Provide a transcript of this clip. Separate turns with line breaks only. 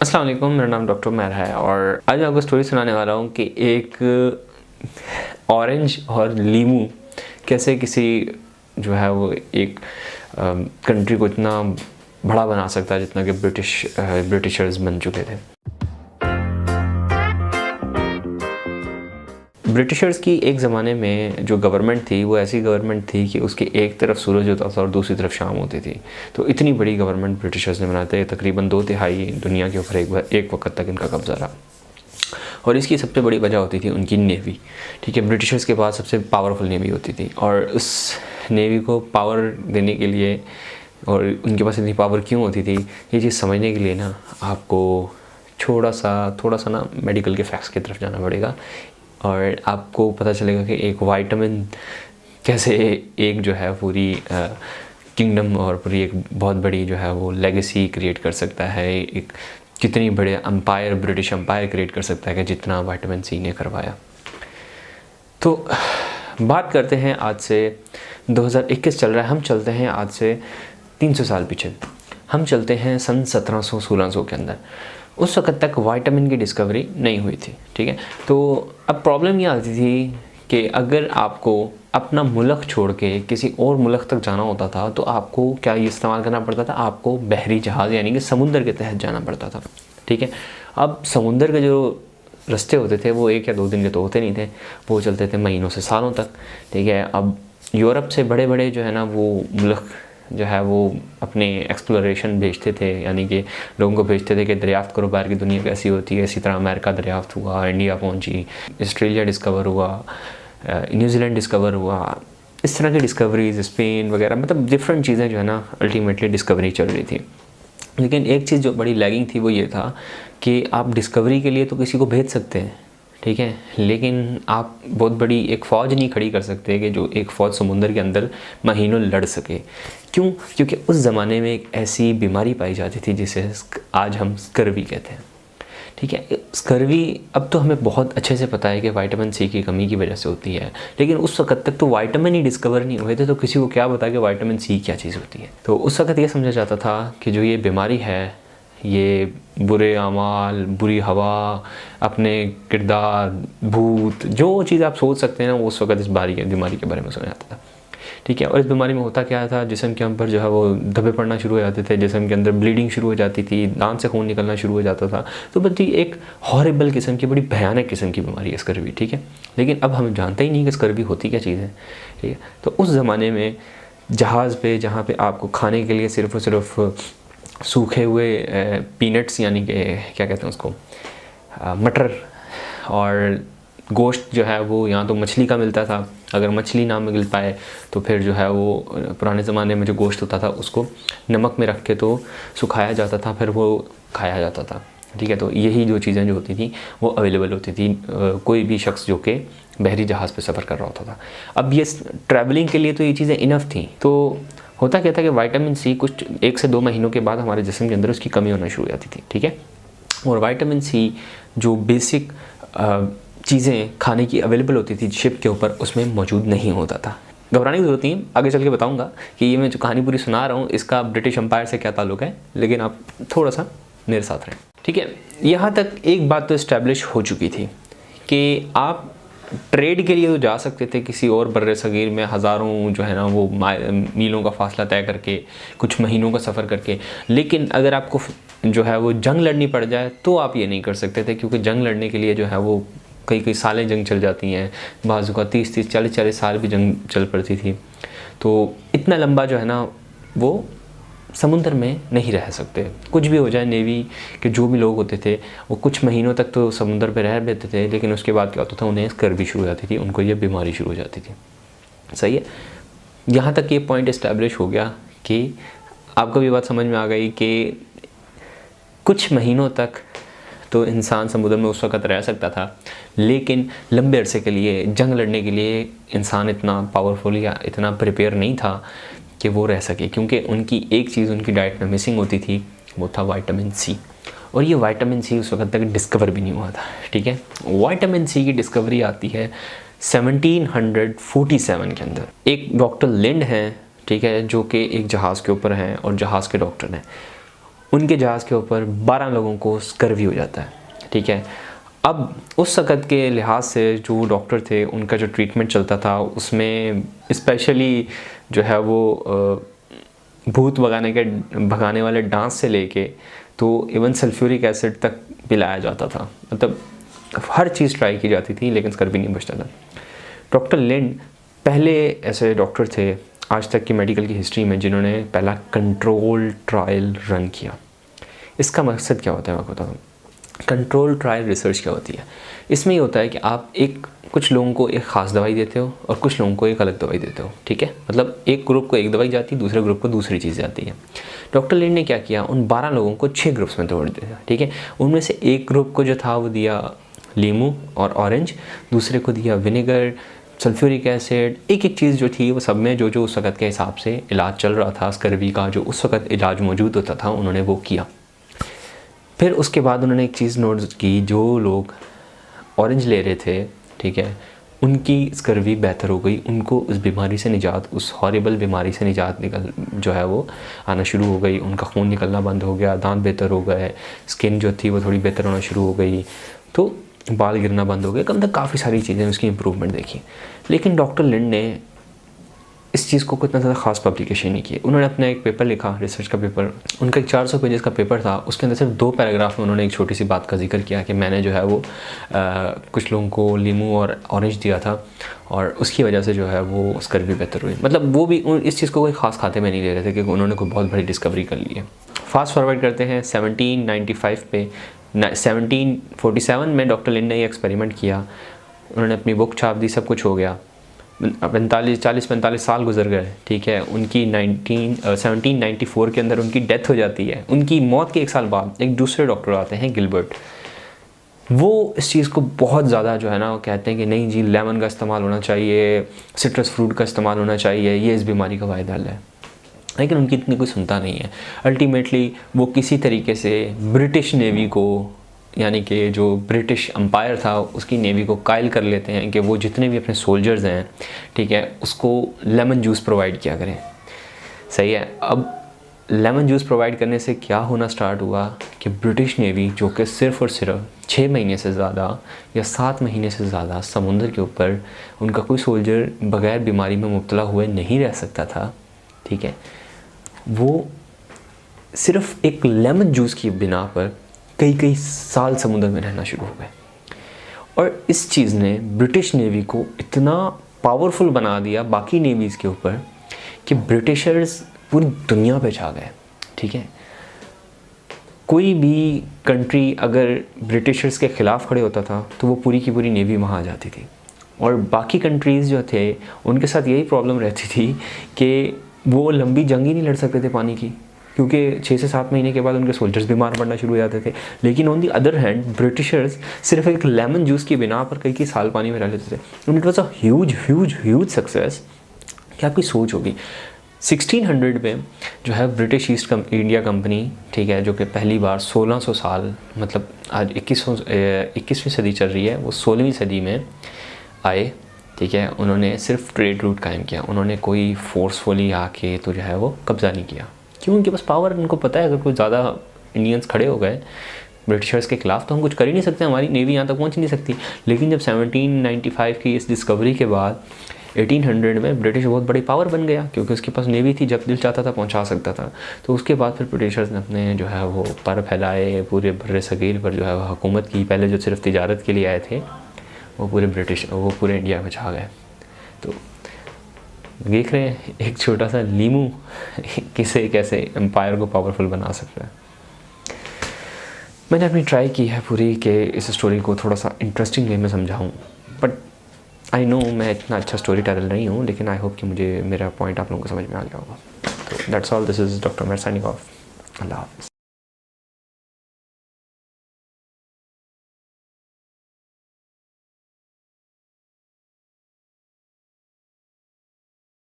अस्सलाम वालेकुम, मेरा नाम डॉक्टर उमर है और आज मैं आपको स्टोरी सुनाने वाला हूँ कि एक ऑरेंज और लीमू कैसे किसी जो है वो एक कंट्री को इतना बड़ा बना सकता है जितना कि ब्रिटिशर्स बन चुके थे। ब्रिटिशर्स की एक ज़माने में जो गवर्नमेंट थी वो ऐसी गवर्नमेंट थी कि उसकी एक तरफ सूरज होता था और दूसरी तरफ शाम होती थी। तो इतनी बड़ी गवर्नमेंट ब्रिटिशर्स ने बनाते, तकरीबन 2/3 दुनिया के ऊपर एक वक्त तक इनका कब्जा रहा। और इसकी सबसे बड़ी वजह होती थी उनकी नेवी। ठीक है, ब्रिटिशर्स के पास सबसे पावरफुल नेवी होती थी और उस नेवी को पावर देने के लिए और उनके पास इतनी पावर क्यों होती थी, ये चीज़ समझने के लिए ना आपको थोड़ा सा ना मेडिकल के फैक्ट्स की तरफ जाना पड़ेगा और आपको पता चलेगा कि एक विटामिन कैसे एक जो है पूरी किंगडम और पूरी एक बहुत बड़ी जो है वो लेगेसी क्रिएट कर सकता है, एक कितनी बड़े एम्पायर, ब्रिटिश एम्पायर क्रिएट कर सकता है कि जितना विटामिन सी ने करवाया। तो बात करते हैं, आज से 2021 चल रहा है, हम चलते हैं आज से 300 साल पीछे, हम चलते हैं सन 1700-1600 के अंदर। उस वक्त तक विटामिन की डिस्कवरी नहीं हुई थी। ठीक है, तो अब प्रॉब्लम ये आती थी कि अगर आपको अपना मुल्क छोड़ के किसी और मुल्क तक जाना होता था तो आपको क्या ये इस्तेमाल करना पड़ता था, आपको बहरी जहाज़ यानी कि समुंदर के तहत जाना पड़ता था। ठीक है, अब समुंदर के जो रास्ते होते थे वो 1 या 2 दिन के तो होते नहीं थे, वो चलते थे महीनों से सालों तक। ठीक है, अब यूरोप से बड़े बड़े जो है ना वो मुल्क जो है वो अपने एक्सप्लोरेशन भेजते थे, यानी कि लोगों को भेजते थे कि दरियाफ्त करो बाहर की दुनिया कैसी होती है। इसी तरह अमेरिका दरियाफ्त हुआ, इंडिया पहुंची, ऑस्ट्रेलिया डिस्कवर हुआ, न्यूजीलैंड डिस्कवर हुआ, इस तरह की डिस्कवरीज, स्पेन वगैरह, मतलब डिफरेंट चीज़ें जो है ना अल्टीमेटली डिस्कवरी चल रही थी। लेकिन एक चीज़ जो बड़ी लैगिंग थी वो ये था कि आप डिस्कवरी के लिए तो किसी को भेज सकते हैं, ठीक है, लेकिन आप बहुत बड़ी एक फ़ौज नहीं खड़ी कर सकते कि जो एक फ़ौज समुंदर के अंदर महीनों लड़ सके। क्यों? क्योंकि उस ज़माने में एक ऐसी बीमारी पाई जाती थी जिसे आज हम स्कर्वी कहते हैं। ठीक है, स्कर्वी अब तो हमें बहुत अच्छे से पता है कि विटामिन सी की कमी की वजह से होती है, लेकिन उस वक्त तक तो विटामिन ही डिस्कवर नहीं हुए थे, तो किसी को क्या पता कि विटामिन सी क्या चीज़ होती है। तो उस वक्त ये समझा जाता था कि जो ये बीमारी है, ये बुरे अमाल, बुरी हवा, अपने किरदार, भूत, जो चीज़ आप सोच सकते हैं ना, वो उस वक्त इस बीमारी के बारे में सुना जाता था। ठीक है, और इस बीमारी में होता क्या था, जिस्म के ऊपर जो है वो धब्बे पड़ना शुरू हो जाते थे, जिस्म के अंदर ब्लीडिंग शुरू हो जाती थी, दांत से खून निकलना शुरू हो जाता था। तो बल्कि एक हॉरिबल किस्म की, बड़ी भयानक किस्म की बीमारी है स्कर्वी। ठीक है, लेकिन अब हम जानते ही नहीं कि स्कर्वी होती क्या चीज़ है। ठीक है, तो उस ज़माने में जहाज़ पे, जहाँ पे आपको खाने के लिए सिर्फ और सिर्फ सूखे हुए पीनट्स यानी कि क्या कहते हैं उसको, मटर और गोश्त जो है वो यहाँ तो मछली का मिलता था। अगर मछली ना मिल पाए तो फिर जो है वो पुराने ज़माने में जो गोश्त होता था उसको नमक में रख के तो सुखाया जाता था, फिर वो खाया जाता था। ठीक है, तो यही जो चीज़ें जो होती थी वो अवेलेबल होती थी कोई भी शख्स जो कि बहरी जहाज़ पे सफ़र कर रहा होता था। अब ये ट्रैवलिंग के लिए तो ये चीज़ें इनफ थी। तो होता क्या था कि विटामिन सी कुछ 1 से 2 महीनों के बाद हमारे जिस्म के अंदर उसकी कमी होना शुरू हो जाती थी। ठीक है, और विटामिन सी जो बेसिक चीज़ें खाने की अवेलेबल होती थी शिप के ऊपर, उसमें मौजूद नहीं होता था। घबराने की ज़रूरत नहीं है, आगे चल के बताऊंगा कि ये मैं जो कहानी पूरी सुना रहा हूँ इसका ब्रिटिश एम्पायर से क्या ताल्लुक़ है, लेकिन आप थोड़ा सा मेरे साथ रहें। ठीक है, यहाँ तक एक बात तो इस्टेब्लिश हो चुकी थी कि आप ट्रेड के लिए तो जा सकते थे किसी और बर्रे सगीर में, हज़ारों जो है ना वो मीलों का फासला तय करके, कुछ महीनों का सफ़र करके, लेकिन अगर आपको जो है वो जंग लड़नी पड़ जाए तो आप ये नहीं कर सकते थे, क्योंकि जंग लड़ने के लिए जो है वो कई सालें जंग चल जाती हैं, बाज़ू का 30-30, 40-40 साल भी जंग चल पड़ती थी। तो इतना लंबा जो है ना वो समुंदर में नहीं रह सकते। कुछ भी हो जाए, नेवी के जो भी लोग होते थे वो कुछ महीनों तक तो समुंदर पे रह लेते थे, लेकिन उसके बाद क्या होता था, उन्हें स्कर्वी शुरू हो जाती थी, उनको ये बीमारी शुरू हो जाती थी। सही है, यहाँ तक ये पॉइंट इस्टेब्लिश हो गया कि आपको भी बात समझ में आ गई कि कुछ महीनों तक तो इंसान समुद्र में उस वक्त रह सकता था, लेकिन लंबे अरसे के लिए जंग लड़ने के लिए इंसान इतना पावरफुल या इतना प्रिपेयर नहीं था कि वो रह सके, क्योंकि उनकी एक चीज़ उनकी डाइट में मिसिंग होती थी, वो था विटामिन सी। और ये विटामिन सी उस वक्त तक डिस्कवर भी नहीं हुआ था। ठीक है, विटामिन सी की डिस्कवरी आती है 1747 के अंदर। एक डॉक्टर लिंड हैं, ठीक है, जो कि एक जहाज़ के ऊपर हैं और जहाज़ के डॉक्टर हैं। उनके जहाज़ के ऊपर 12 लोगों को स्कर्वी हो जाता है, ठीक है। अब उस वक़्त के लिहाज से जो डॉक्टर थे उनका जो ट्रीटमेंट चलता था उसमें स्पेशली जो है वो भूत भगाने वाले डांस से लेके तो इवन सल्फ्यूरिक एसिड तक पिलाया जाता था, मतलब हर चीज़ ट्राई की जाती थी लेकिन स्कर्वी नहीं बचता था। डॉक्टर लिंड पहले ऐसे डॉक्टर थे आज तक की मेडिकल की हिस्ट्री में जिन्होंने पहला कंट्रोल ट्रायल रन किया। इसका मकसद क्या होता है मैं बताता हूँ। कंट्रोल ट्रायल रिसर्च क्या होती है, इसमें ये होता है कि आप कुछ लोगों को एक ख़ास दवाई देते हो और कुछ लोगों को एक अलग दवाई देते हो, ठीक है। मतलब एक ग्रुप को एक दवाई जाती है, दूसरे ग्रुप को दूसरी चीज़ जाती है। डॉक्टर लिंड ने क्या किया, उन 12 लोगों को 6 ग्रुप्स में तोड़ दिया, ठीक है। उनमें से एक ग्रुप को जो था वो दिया लीमू और ऑरेंज, दूसरे को दिया विनेगर, सल्फ्यूरिक एसिड, एक एक चीज़ जो थी वो सब में जो उस वक़्त के हिसाब से इलाज चल रहा था, स्कर्वी का जो उस वक़्त इलाज मौजूद होता था उन्होंने वो किया। फिर उसके बाद उन्होंने एक चीज़ नोट की, जो लोग ऑरेंज ले रहे थे, ठीक है, उनकी स्कर्वी बेहतर हो गई, उनको उस बीमारी से निजात, उस हॉरिबल बीमारी से निजात जो है वो आना शुरू हो गई, उनका खून निकलना बंद हो गया, दांत बेहतर हो गए, स्किन जो थी वो थोड़ी बेहतर होना शुरू हो गई, तो बाल गिरना बंद हो गए, कम तक काफ़ी सारी चीज़ें उसकी इम्प्रूवमेंट देखी। लेकिन डॉक्टर लिंड ने इस चीज़ को इतना ज़्यादा ख़ास पब्लिकेशन नहीं किए। उन्होंने अपना एक पेपर लिखा, रिसर्च का पेपर, उनका एक 400 पेजेस का पेपर था। उसके अंदर सिर्फ 2 पैराग्राफ में उन्होंने एक छोटी सी बात का जिक्र किया कि मैंने जो है वो कुछ लोगों को लीमू और ऑरेंज दिया था और उसकी वजह से जो है वो स्कर्वी बेहतर हुई। मतलब वो भी इस चीज़ को कोई ख़ास खाते में नहीं ले रहे थे क्योंकि उन्होंने कोई बहुत बड़ी डिस्कवरी कर ली है। फास्ट फॉरवर्ड करते हैं 1795 पे, 1747 में डॉक्टर लिंड ने ये एक्सपेरिमेंट किया, उन्होंने अपनी बुक छाप दी, सब कुछ हो गया। 40-45 साल गुजर गए, ठीक है। उनकी 1794 के अंदर उनकी डेथ हो जाती है। उनकी मौत के 1 साल बाद एक दूसरे डॉक्टर आते हैं, गिलबर्ट। वो इस चीज़ को बहुत ज़्यादा जो है ना वो कहते हैं कि नहीं जी, लेमन का इस्तेमाल होना चाहिए, सिट्रस फ्रूट का इस्तेमाल होना चाहिए, ये इस बीमारी का वायदा है। लेकिन उनकी इतनी कोई सुनता नहीं है। अल्टीमेटली वो किसी तरीके से ब्रिटिश नेवी को, यानी कि जो ब्रिटिश एम्पायर था उसकी नेवी को कायल कर लेते हैं कि वो जितने भी अपने सोल्जर्स हैं, ठीक है, उसको लेमन जूस प्रोवाइड किया करें। सही है। अब लेमन जूस प्रोवाइड करने से क्या होना स्टार्ट हुआ कि ब्रिटिश नेवी, जो कि सिर्फ़ और सिर्फ 6 महीने से ज़्यादा या 7 महीने से ज़्यादा समुद्र के ऊपर उनका कोई सोल्जर बग़ैर बीमारी में मुब्तला हुए नहीं रह सकता था, ठीक है, वो सिर्फ़ एक लेमन जूस की बिना पर कई साल समुद्र में रहना शुरू हो गए। और इस चीज़ ने ब्रिटिश नेवी को इतना पावरफुल बना दिया बाकी नेवीज़ के ऊपर कि ब्रिटिशर्स पूरी दुनिया पे छा गए, ठीक है। कोई भी कंट्री अगर ब्रिटिशर्स के ख़िलाफ़ खड़े होता था तो वो पूरी की पूरी नेवी वहाँ आ जाती थी। और बाकी कंट्रीज़ जो थे उनके साथ यही प्रॉब्लम रहती थी कि वो लंबी जंग ही नहीं लड़ सकते थे पानी की, क्योंकि 6 से 7 महीने के बाद उनके सोल्जर्स बीमार पड़ना शुरू हो जाते थे। लेकिन on the other hand Britishers सिर्फ एक लेमन जूस की बिना पर कई साल पानी में रह लेते थे। It was a huge success. क्या आपकी सोच होगी। 1600 में जो है ब्रिटिश ईस्ट इंडिया कंपनी, ठीक है, जो कि पहली बार 1600 साल, मतलब आज 21वीं सदी चल रही है, वो 16वीं सदी में आए, ठीक है। उन्होंने सिर्फ ट्रेड रूट कायम किया, उन्होंने कोई फोर्सफुली आके तो जो है वो कब्ज़ा नहीं किया। क्यों? उनके पास पावर, उनको पता है अगर कोई ज़्यादा इंडियंस खड़े हो गए ब्रिटिशर्स के ख़िलाफ़ तो हम कुछ कर ही नहीं सकते, हमारी नेवी यहाँ तक पहुँच नहीं सकती। लेकिन जब 1795 की इस डिस्कवरी के बाद 1800 में ब्रिटिश बहुत बड़ी पावर बन गया, क्योंकि उसके पास नेवी थी, जब दिल चाहता था पहुँचा सकता था। तो उसके बाद फिर ब्रिटिशर्स ने अपने जो है वो पर फैलाए, पूरे बर्रे सगीर पर जो है वो हुकूमत की। पहले जो सिर्फ तिजारत के लिए आए थे वो पूरे इंडिया में छा गए। तो देख रहे हैं एक छोटा सा लीमू कैसे एम्पायर को पावरफुल बना सकता है। मैंने अपनी ट्राई की है पूरी कि इस स्टोरी को थोड़ा सा इंटरेस्टिंग वे में समझाऊँ, बट आई नो मैं इतना अच्छा स्टोरी टेलर नहीं हूँ, लेकिन आई होप कि मुझे मेरा पॉइंट आप लोगों को समझ में आ गया होगा। तो that's all, this is doctor Umar signing off. अल्लाह हाफ़िज़।